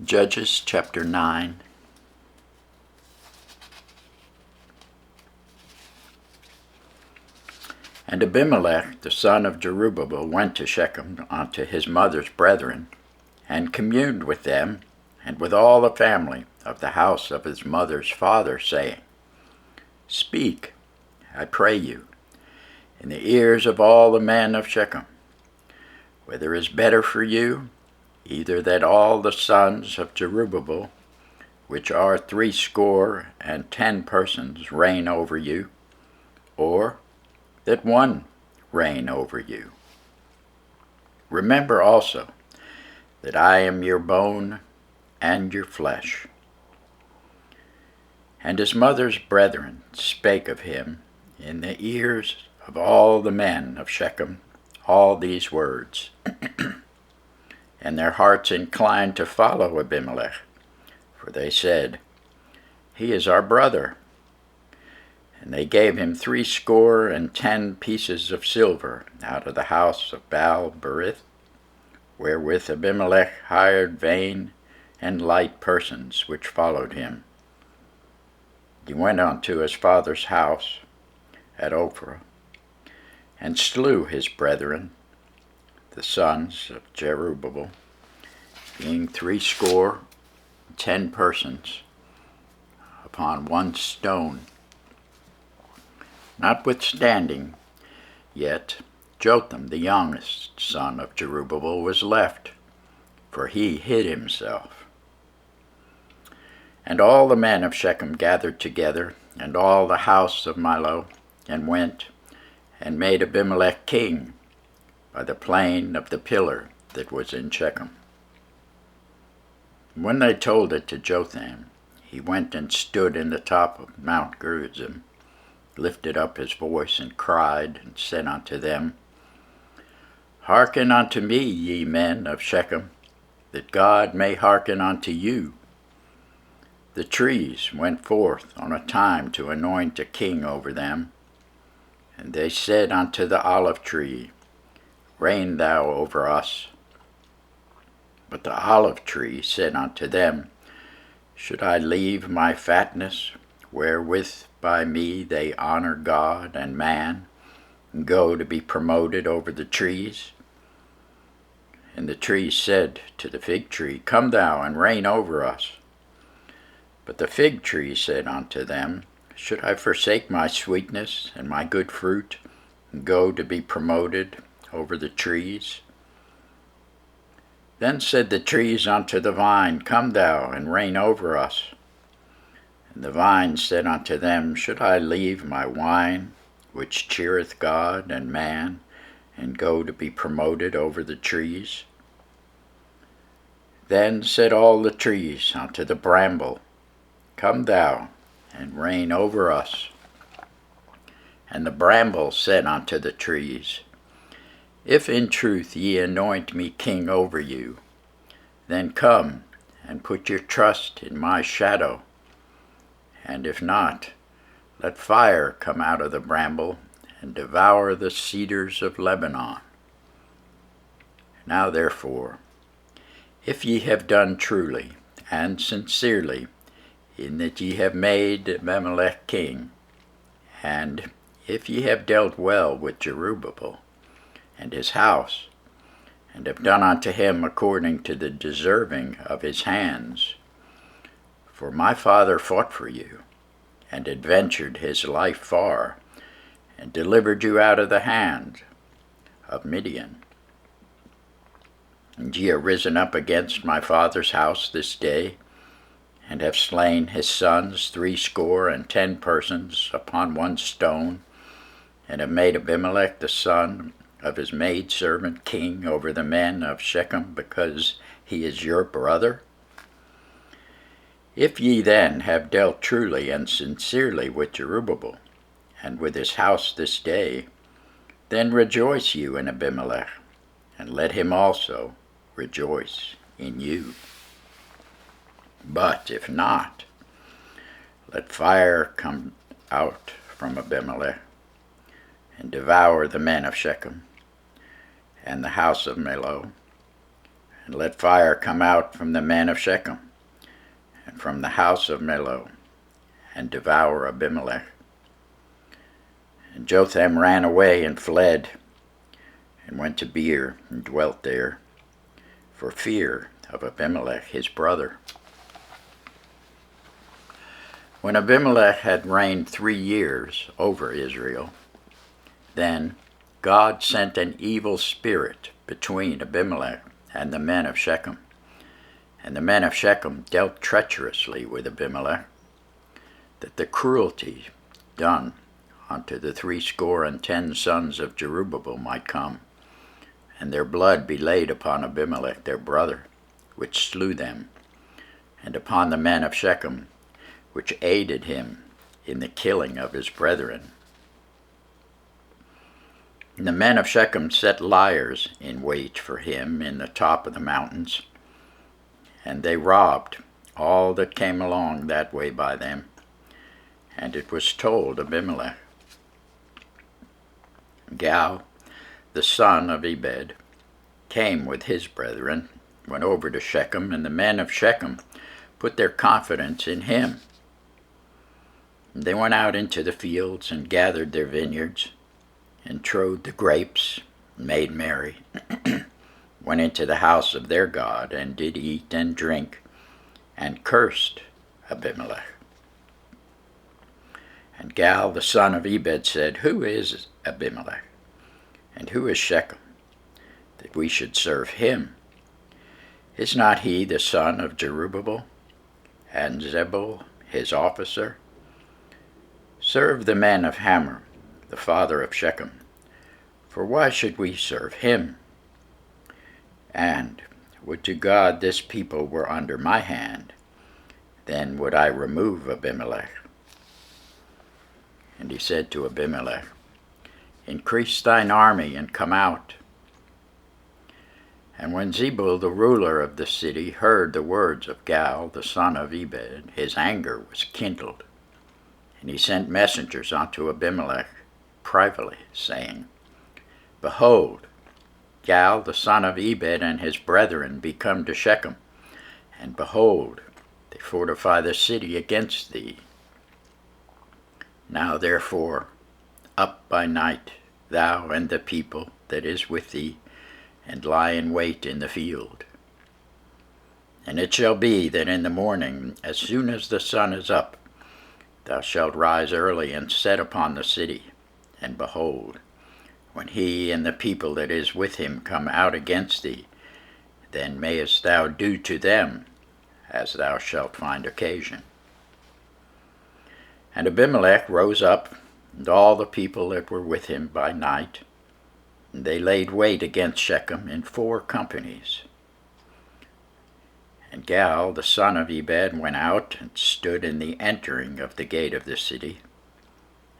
Judges chapter 9. And Abimelech the son of Jerubbaal went to Shechem unto his mother's brethren, and communed with them, and with all the family of the house of his mother's father, saying, Speak, I pray you, in the ears of all the men of Shechem, whether it is better for you, either that all the sons of Jerubbaal, which are 60 persons, reign over you, or that one reign over you. Remember also that I am your bone and your flesh. And his mother's brethren spake of him in the ears of all the men of Shechem all these words. And their hearts inclined to follow Abimelech, for they said, He is our brother. And they gave him 60 pieces of silver out of the house of Baal-berith, wherewith Abimelech hired vain and light persons which followed him. He went unto his father's house at Ophrah, and slew his brethren, the sons of Jerubbaal, being 60 persons, upon one stone. Notwithstanding, yet Jotham the youngest son of Jerubbaal was left, for he hid himself. And all the men of Shechem gathered together, and all the house of Milo, and went and made Abimelech king by the plain of the pillar that was in Shechem. When they told it to Jotham, he went and stood in the top of Mount Gerizim, lifted up his voice, and cried, and said unto them, Hearken unto me, ye men of Shechem, that God may hearken unto you. The trees went forth on a time to anoint a king over them. And they said unto the olive tree, Reign thou over us. But the olive tree said unto them, Should I leave my fatness, wherewith by me they honor God and man, and go to be promoted over the trees? And the tree said to the fig tree, Come thou and reign over us. But the fig tree said unto them, Should I forsake my sweetness and my good fruit, and go to be promoted over the trees? Then said the trees unto the vine, Come thou and reign over us. And the vine said unto them, Should I leave my wine, which cheereth God and man, and go to be promoted over the trees? Then said all the trees unto the bramble, Come thou and reign over us. And the bramble said unto the trees, If in truth ye anoint me king over you, then come and put your trust in my shadow. And if not, let fire come out of the bramble and devour the cedars of Lebanon. Now therefore, if ye have done truly and sincerely, in that ye have made Abimelech king, and if ye have dealt well with Jerubbaal and his house, and have done unto him according to the deserving of his hands, for my father fought for you, and adventured his life far, and delivered you out of the hand of Midian. And ye are risen up against my father's house this day, and have slain his sons 60 persons upon one stone, and have made Abimelech the son of his maidservant king over the men of Shechem, because he is your brother? If ye then have dealt truly and sincerely with Jerubbaal, and with his house this day, then rejoice you in Abimelech, and let him also rejoice in you. But if not, let fire come out from Abimelech, and devour the men of Shechem, and the house of Milo, and let fire come out from the men of Shechem, and from the house of Millo, and devour Abimelech. And Jotham ran away and fled, and went to Beer, and dwelt there, for fear of Abimelech his brother. When Abimelech had reigned 3 years over Israel, then God sent an evil spirit between Abimelech and the men of Shechem. And the men of Shechem dealt treacherously with Abimelech, that the cruelty done unto the 70 sons of Jerubbaal might come, and their blood be laid upon Abimelech their brother, which slew them, and upon the men of Shechem, which aided him in the killing of his brethren. And the men of Shechem set liers in wait for him in the top of the mountains, and they robbed all that came along that way by them. And it was told Abimelech. Gal, the son of Ebed, came with his brethren, went over to Shechem, and the men of Shechem put their confidence in him. They went out into the fields and gathered their vineyards, and trode the grapes, and made merry, went into the house of their God, and did eat and drink, and cursed Abimelech. And Gal the son of Ebed said, Who is Abimelech, and who is Shechem, that we should serve him? Is not he the son of Jerubbaal, and Zebul his officer? Serve the men of Hamor, the father of Shechem, for why should we serve him? And would to God this people were under my hand, then would I remove Abimelech. And he said to Abimelech, Increase thine army and come out. And when Zebul the ruler of the city heard the words of Gal the son of Ebed, his anger was kindled. And he sent messengers unto Abimelech privately, saying, Behold, Gal the son of Ebed and his brethren be come to Shechem, and behold, they fortify the city against thee. Now therefore, up by night, thou and the people that is with thee, and lie in wait in the field. And it shall be that in the morning, as soon as the sun is up, thou shalt rise early and set upon the city, and behold, when he and the people that is with him come out against thee, then mayest thou do to them as thou shalt find occasion. And Abimelech rose up, and all the people that were with him by night, and they laid wait against Shechem in 4 companies. And Gal the son of Ebed went out and stood in the entering of the gate of the city.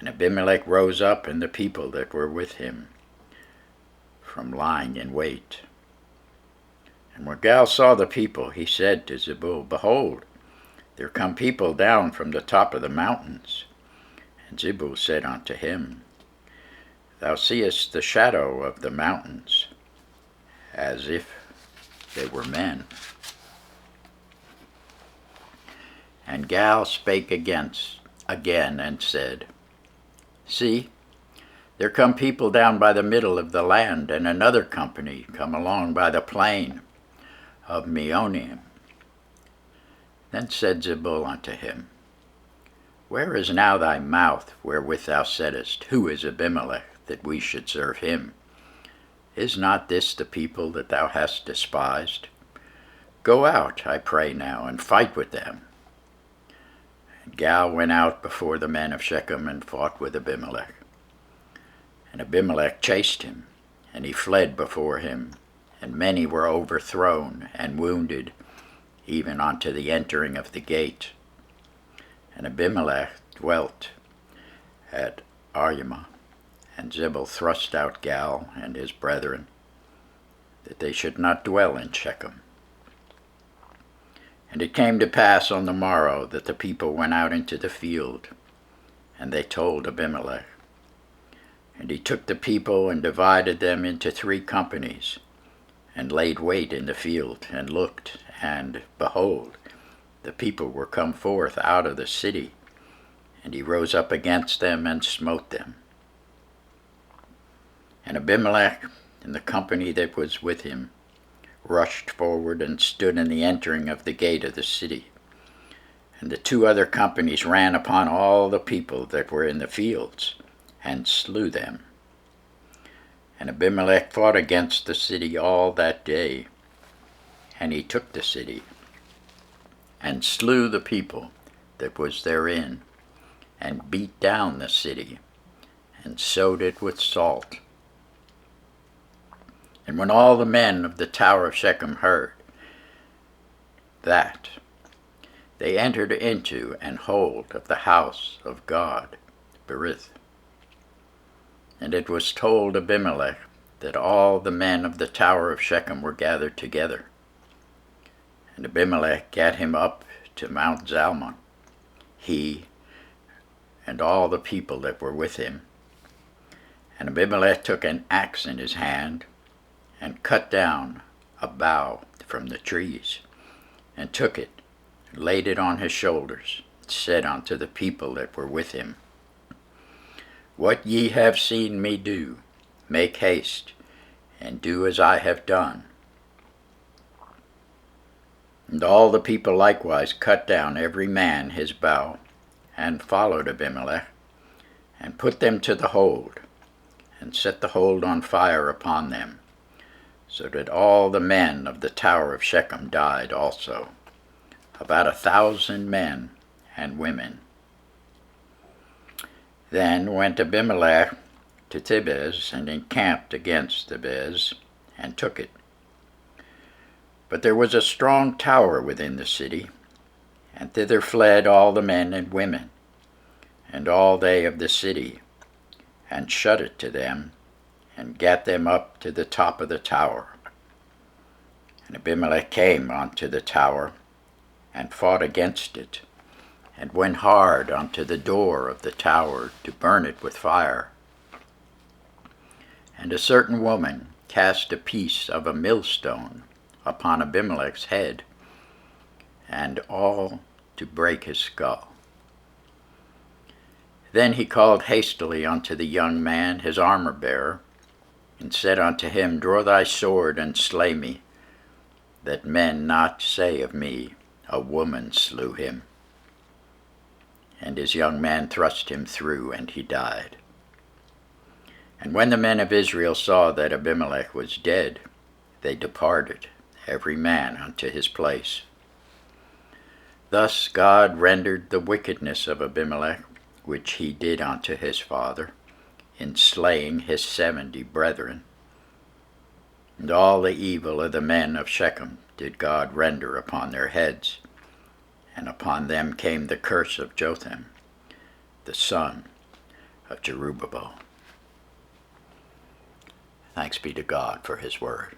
And Abimelech rose up, and the people that were with him, from lying in wait. And when Gal saw the people, he said to Zebul, Behold, there come people down from the top of the mountains. And Zebul said unto him, Thou seest the shadow of the mountains, as if they were men. And Gal spake again and said, See, there come people down by the middle of the land, and another company come along by the plain of Meonim. Then said Zebul unto him, Where is now thy mouth wherewith thou saidst, Who is Abimelech, that we should serve him? Is not this the people that thou hast despised? Go out, I pray now, and fight with them. And Gal went out before the men of Shechem and fought with Abimelech. And Abimelech chased him, and he fled before him, and many were overthrown and wounded, even unto the entering of the gate. And Abimelech dwelt at Arumah, and Zebul thrust out Gal and his brethren, that they should not dwell in Shechem. And it came to pass on the morrow that the people went out into the field, and they told Abimelech. And he took the people and divided them into 3 companies, and laid wait in the field, and looked, and, behold, the people were come forth out of the city, and he rose up against them and smote them. And Abimelech and the company that was with him rushed forward and stood in the entering of the gate of the city. And the two other companies ran upon all the people that were in the fields, and slew them. And Abimelech fought against the city all that day, and he took the city, and slew the people that was therein, and beat down the city, and sowed it with salt. And when all the men of the tower of Shechem heard that, they entered into an hold of the house of God, Berith. And it was told Abimelech that all the men of the tower of Shechem were gathered together. And Abimelech gat him up to Mount Zalmon, he and all the people that were with him. And Abimelech took an axe in his hand, and cut down a bough from the trees, and took it, and laid it on his shoulders, and said unto the people that were with him, What ye have seen me do, make haste, and do as I have done. And all the people likewise cut down every man his bough, and followed Abimelech, and put them to the hold, and set the hold on fire upon them, so that all the men of the tower of Shechem died also, about 1,000 men and women. Then went Abimelech to Thebez, and encamped against Thebez, and took it. But there was a strong tower within the city, and thither fled all the men and women, and all they of the city, and shut it to them, and gat them up to the top of the tower. And Abimelech came unto the tower, and fought against it, and went hard unto the door of the tower to burn it with fire. And a certain woman cast a piece of a millstone upon Abimelech's head, and all to break his skull. Then he called hastily unto the young man his armor-bearer, and said unto him, Draw thy sword, and slay me, that men not say of me, A woman slew him. And his young man thrust him through, and he died. And when the men of Israel saw that Abimelech was dead, they departed, every man unto his place. Thus God rendered the wickedness of Abimelech, which he did unto his father, in slaying his 70 brethren. And all the evil of the men of Shechem did God render upon their heads, and upon them came the curse of Jotham, the son of Jerubbaal. Thanks be to God for his word.